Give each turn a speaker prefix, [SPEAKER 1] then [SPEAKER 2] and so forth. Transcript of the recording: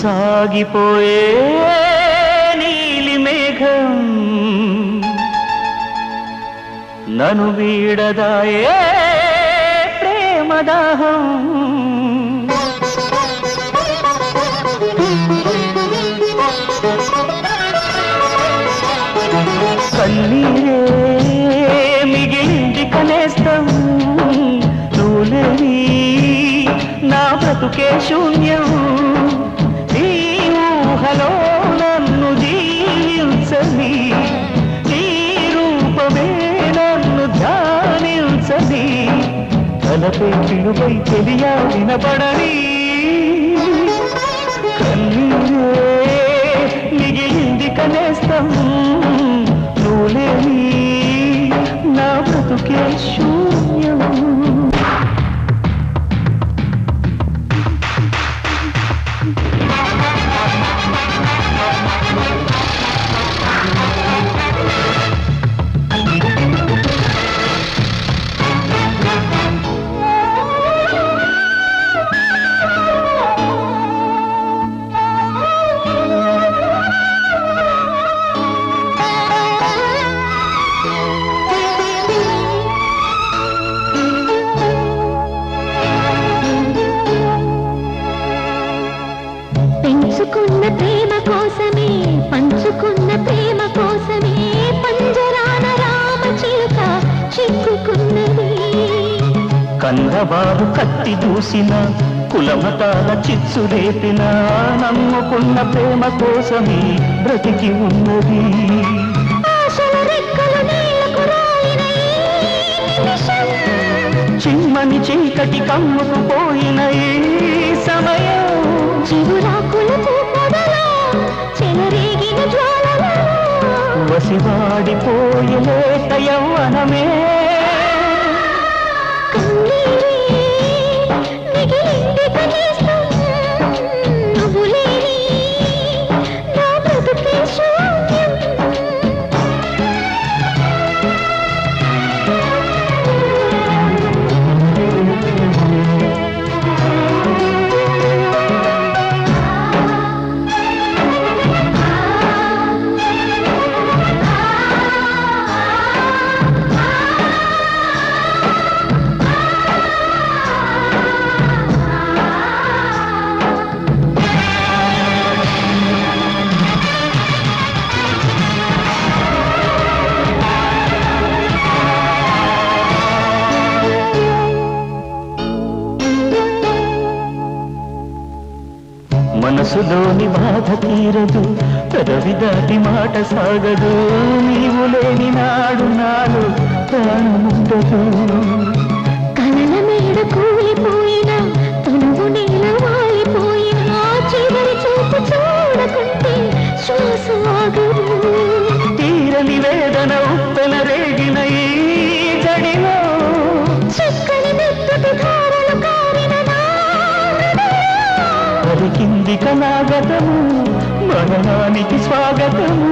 [SPEAKER 1] సాగిపోయే నీలి మేఘం నను వీడదాయే ప్రేమదాహం కన్నీరే మిగిలింది కనేస్తం నువ్వులేని నా బ్రతుకే శూన్యం ఈ ఊహలో నన్ను జీవించని నీ రూపమే నన్ను ధ్యానించని తలపై పిలువై తెలియా వినపడని కన్నీరే మిగిలింది కనేస్తం నువ్వులేని నా బ్రతుకే శూన్యం
[SPEAKER 2] పెంచుకున్న ప్రేమ కోసమే పంచుకున్న ప్రేమ కోసమే పంజరాన రామ చిలుక చిక్కుకున్నది
[SPEAKER 1] కన్నవారు కత్తి దూసిన కులమతాల చిచ్చు రేపిన నమ్ముకున్న ప్రేమ కోసమే బ్రతికి ఉన్నది
[SPEAKER 2] ఆశల రెక్కలు నీళ్లకు రాలిన ఈ నిమిషం
[SPEAKER 1] చిమ్మని చీకటి కమ్ముకు పోయిన ఈ సమయం
[SPEAKER 2] చిగురాకులకు పొదలో చెలరేగిన జ్వాలలో
[SPEAKER 1] వసివాడిపోయే లేత యవ్వనమే
[SPEAKER 2] కన్నీరే మిగిలింది కనేస్తం నువ్వులేని నా బ్రతుకే శూన్యం
[SPEAKER 1] మనసులోని బాధ తీరదు పెదవి దాటి మాట సాగదు నీవు లేని నాడు నాడు ప్రాణముండదు
[SPEAKER 2] కలల మేడ కూలిపోయిన తనువు నేల వాలిపోయిన చివరి చూపు చూడకుంటే శ్వాస ఆగదు
[SPEAKER 1] తీరని వేదన ఉప్పెన రేగిన ఈ జడిలో
[SPEAKER 2] చక్కని మెత్తటి ధారలు కారిన నా
[SPEAKER 1] పలికింది కళాగతము మరణానికి స్వాగతము